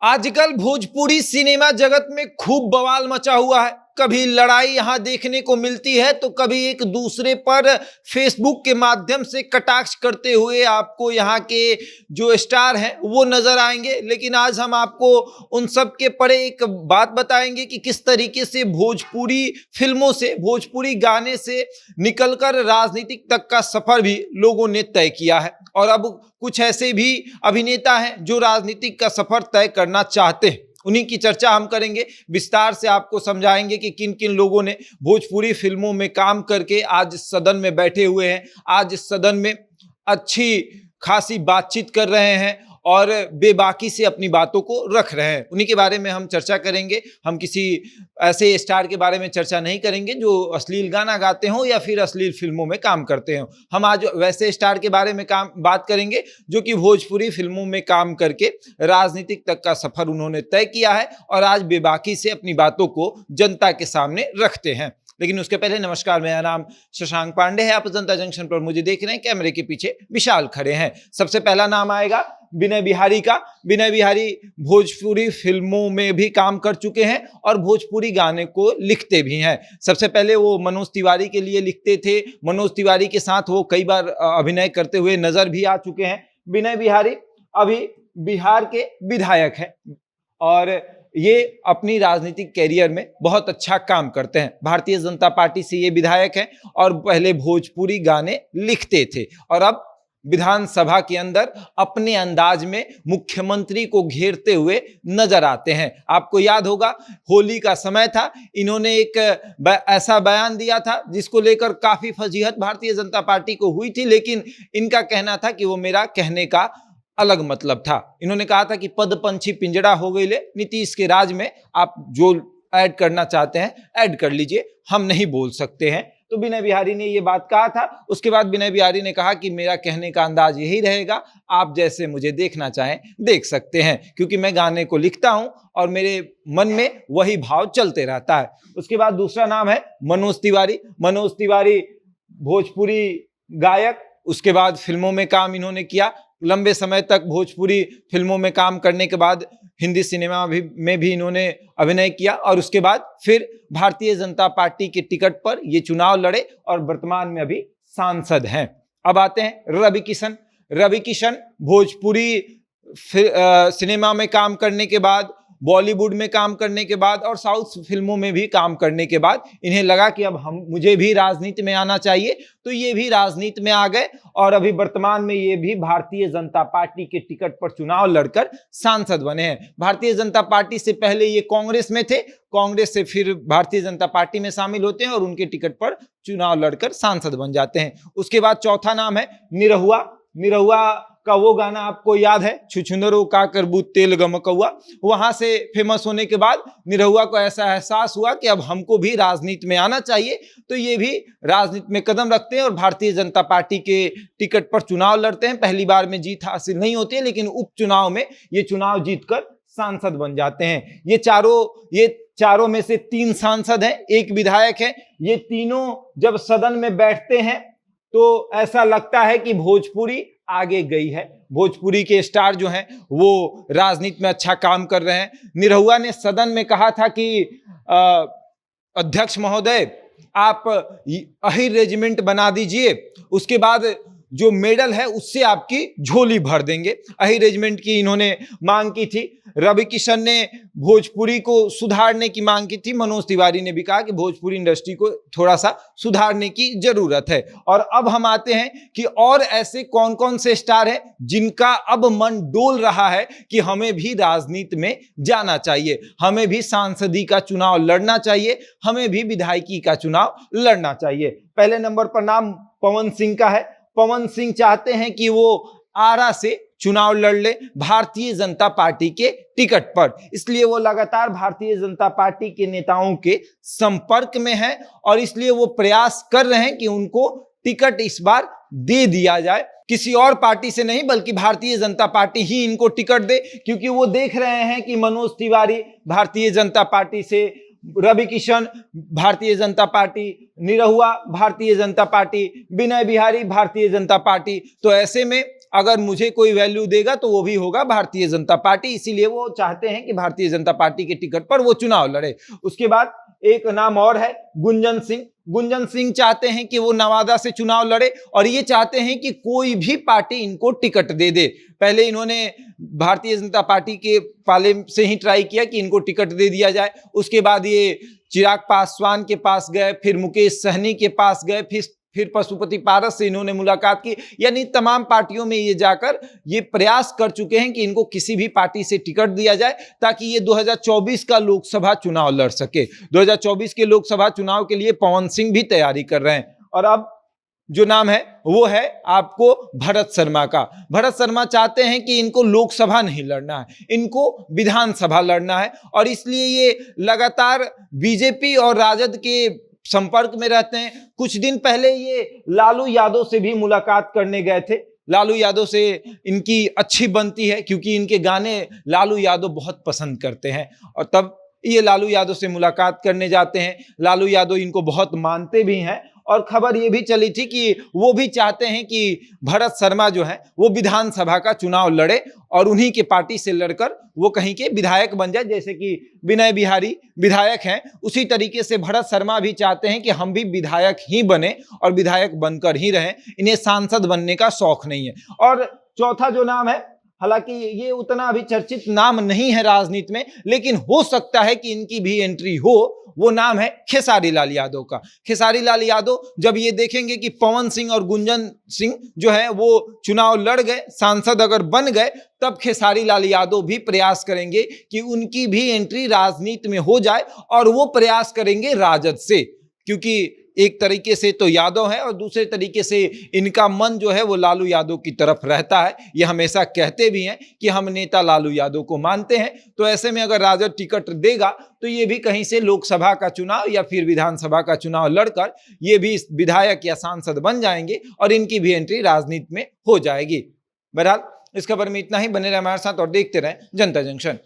आजकल भोजपुरी सिनेमा जगत में खूब बवाल मचा हुआ है। कभी लड़ाई यहां देखने को मिलती है तो कभी एक दूसरे पर फेसबुक के माध्यम से कटाक्ष करते हुए आपको यहां के जो स्टार हैं वो नजर आएंगे। लेकिन आज हम आपको उन सब के परे एक बात बताएंगे कि किस तरीके से भोजपुरी फिल्मों से, भोजपुरी गाने से निकलकर राजनीतिक तक का सफर भी लोगों ने तय किया है। और अब कुछ ऐसे भी अभिनेता हैं जो राजनीतिक का सफर तय करना चाहते हैं। उन्हीं की चर्चा हम करेंगे, विस्तार से आपको समझाएंगे कि किन किन लोगों ने भोजपुरी फिल्मों में काम करके आज सदन में बैठे हुए हैं, आज सदन में अच्छी खासी बातचीत कर रहे हैं और बेबाकी से अपनी बातों को रख रहे हैं। उन्हीं के बारे में हम चर्चा करेंगे। हम किसी ऐसे स्टार के बारे में चर्चा नहीं करेंगे जो अश्लील गाना गाते हों या फिर अश्लील फिल्मों में काम करते हों। हम आज वैसे स्टार के बारे में बात करेंगे जो कि भोजपुरी फिल्मों में काम करके राजनीतिक तक का सफर उन्होंने तय किया है और आज बेबाकी से अपनी बातों को जनता के सामने रखते हैं। लेकिन उसके पहले नमस्कार, मेरा नाम शशांक पांडे है। आप जनता जंक्शन पर मुझे देख रहे हैं, कैमरे के पीछे विशाल खड़े हैं। सबसे पहला नाम आएगा विनय बिहारी का। विनय बिहारी भोजपुरी फिल्मों में भी काम कर चुके हैं और भोजपुरी गाने को लिखते भी हैं। सबसे पहले वो मनोज तिवारी के लिए लिखते थे। मनोज तिवारी के साथ वो कई बार अभिनय करते हुए नजर भी आ चुके हैं। विनय बिहारी अभी बिहार के विधायक हैं और ये अपनी राजनीतिक कैरियर में बहुत अच्छा काम करते हैं। भारतीय जनता पार्टी से ये विधायक हैं और पहले भोजपुरी गाने लिखते थे और अब विधानसभा के अंदर अपने अंदाज में मुख्यमंत्री को घेरते हुए नजर आते हैं। आपको याद होगा, होली का समय था, इन्होंने एक ऐसा बयान दिया था जिसको लेकर काफी फजीहत भारतीय जनता पार्टी को हुई थी, लेकिन इनका कहना था कि वो मेरा कहने का अलग मतलब था। इन्होंने कहा था कि पद पंछी पिंजड़ा हो गई ले, नीतीश के राज में आप जो ऐड करना चाहते हैं ऐड कर लीजिए, हम नहीं बोल सकते हैं। तो विनय बिहारी ने ये बात कहा था। उसके बाद विनय बिहारी ने कहा कि मेरा कहने का अंदाज यही रहेगा, आप जैसे मुझे देखना चाहें देख सकते हैं, क्योंकि मैं गाने को लिखता हूं और मेरे मन में वही भाव चलते रहता है। उसके बाद दूसरा नाम है मनोज तिवारी। मनोज तिवारी भोजपुरी गायक, उसके बाद फिल्मों में काम इन्होंने किया। लंबे समय तक भोजपुरी फिल्मों में काम करने के बाद हिंदी सिनेमा में भी इन्होंने अभिनय किया और उसके बाद फिर भारतीय जनता पार्टी के टिकट पर ये चुनाव लड़े और वर्तमान में अभी सांसद हैं। अब आते हैं रवि किशन। रवि किशन भोजपुरी सिनेमा में काम करने के बाद, बॉलीवुड में काम करने के बाद और साउथ फिल्मों में भी काम करने के बाद इन्हें लगा कि अब मुझे भी राजनीति में आना चाहिए, तो ये भी राजनीति में आ गए और अभी वर्तमान में ये भी भारतीय जनता पार्टी के टिकट पर चुनाव लड़कर सांसद बने हैं। भारतीय जनता पार्टी से पहले ये कांग्रेस में थे, कांग्रेस से फिर भारतीय जनता पार्टी में शामिल होते हैं और उनके टिकट पर चुनाव लड़कर सांसद बन जाते हैं। उसके बाद चौथा नाम है निरहुआ। निरहुआ का वो गाना आपको याद है, छुछुंदरो का करबू तेल गमकौआ। वहां से फेमस होने के बाद निरहुआ को ऐसा एहसास हुआ कि अब हमको भी राजनीति में आना चाहिए, तो ये भी राजनीति में कदम रखते हैं और भारतीय जनता पार्टी के टिकट पर चुनाव लड़ते हैं। पहली बार में जीत हासिल नहीं होती है, लेकिन उपचुनाव में ये चुनाव जीतकर सांसद बन जाते हैं। ये चारों में से 3 सांसद हैं, 1 विधायक है। ये तीनों जब सदन में बैठते हैं तो ऐसा लगता है कि भोजपुरी आगे गई है। भोजपुरी के स्टार जो हैं वो राजनीति में अच्छा काम कर रहे हैं। निरहुआ ने सदन में कहा था कि अध्यक्ष महोदय, आप अहिर रेजिमेंट बना दीजिए, उसके बाद जो मेडल है उससे आपकी झोली भर देंगे। अहिर रेजिमेंट की इन्होंने मांग की थी। रवि किशन ने भोजपुरी को सुधारने की मांग की थी। मनोज तिवारी ने भी कहा कि भोजपुरी इंडस्ट्री को थोड़ा सा सुधारने की जरूरत है। और अब हम आते हैं कि और ऐसे कौन कौन से स्टार हैं जिनका अब मन डोल रहा है कि हमें भी राजनीति में जाना चाहिए, हमें भी सांसदी का चुनाव लड़ना चाहिए, हमें भी विधायकी का चुनाव लड़ना चाहिए। पहले नंबर पर नाम पवन सिंह का है। पवन सिंह चाहते हैं कि वो आरा से चुनाव लड़ ले भारतीय जनता पार्टी के टिकट पर, इसलिए वो लगातार भारतीय जनता पार्टी के नेताओं के संपर्क में है और इसलिए वो प्रयास कर रहे हैं कि उनको टिकट इस बार दे दिया जाए। किसी और पार्टी से नहीं बल्कि भारतीय जनता पार्टी ही इनको टिकट दे, क्योंकि वो देख रहे हैं कि मनोज तिवारी भारतीय जनता पार्टी से, Ravi Kishan Bharatiya Janata party, Nirahua Bharatiya Janata party, Vinay Bihari Bharatiya Janata party, तो ऐसे में अगर मुझे कोई वैल्यू देगा तो वो भी होगा भारतीय जनता पार्टी, इसीलिए वो चाहते हैं कि भारतीय जनता पार्टी के टिकट पर वो चुनाव लड़े। उसके बाद एक नाम और है गुंजन सिंह। गुंजन सिंह चाहते हैं कि वो नवादा से चुनाव लड़े और ये चाहते हैं कि कोई भी पार्टी इनको टिकट दे दे। पहले इन्होंने भारतीय जनता पार्टी के पाले से ही ट्राई किया कि इनको टिकट दे दिया जाए, उसके बाद ये चिराग पासवान के पास गए, फिर मुकेश सहनी के पास गए, फिर पशुपति पारस से इन्होंने मुलाकात की, यानी तमाम पार्टियों में ये जाकर ये प्रयास कर चुके हैं कि इनको किसी भी पार्टी से टिकट दिया जाए ताकि ये 2024 का लोकसभा चुनाव लड़ सके। 2024 के लोकसभा चुनाव के लिए पवन सिंह भी तैयारी कर रहे हैं। और अब जो नाम है वो है आपको भरत शर्मा का। भरत शर्मा चाहते हैं कि इनको लोकसभा नहीं लड़ना है, इनको विधानसभा लड़ना है और इसलिए ये लगातार बीजेपी और राजद के संपर्क में रहते हैं। कुछ दिन पहले ये लालू यादव से भी मुलाकात करने गए थे। लालू यादव से इनकी अच्छी बनती है क्योंकि इनके गाने लालू यादव बहुत पसंद करते हैं और तब ये लालू यादव से मुलाकात करने जाते हैं। लालू यादव इनको बहुत मानते भी हैं और खबर ये भी चली थी कि वो भी चाहते हैं कि भरत शर्मा जो है वो विधानसभा का चुनाव लड़े और उन्हीं के पार्टी से लड़कर वो कहीं के विधायक बन जाए। जैसे कि विनय बिहारी विधायक हैं, उसी तरीके से भरत शर्मा भी चाहते हैं कि हम भी विधायक ही बने और विधायक बनकर ही रहें, इन्हें सांसद बनने का शौक नहीं है। और चौथा जो नाम है, हालांकि ये उतना अभी चर्चित नाम नहीं है राजनीति में, लेकिन हो सकता है कि इनकी भी एंट्री हो, वो नाम है खेसारी लाल यादव का। खेसारी लाल यादव जब ये देखेंगे कि पवन सिंह और गुंजन सिंह जो है वो चुनाव लड़ गए, सांसद अगर बन गए, तब खेसारी लाल यादव भी प्रयास करेंगे कि उनकी भी एंट्री राजनीति में हो जाए और वो प्रयास करेंगे राजद से, क्योंकि एक तरीके से तो यादव है और दूसरे तरीके से इनका मन जो है वो लालू यादव की तरफ रहता है। ये हमेशा कहते भी हैं कि हम नेता लालू यादव को मानते हैं। तो ऐसे में अगर राजद टिकट देगा तो ये भी कहीं से लोकसभा का चुनाव या फिर विधानसभा का चुनाव लड़कर ये भी विधायक या सांसद बन जाएंगे और इनकी भी एंट्री राजनीति में हो जाएगी। बहरहाल इस खबर में इतना ही। बने रहे हमारे साथ और देखते रहें जनता जंक्शन।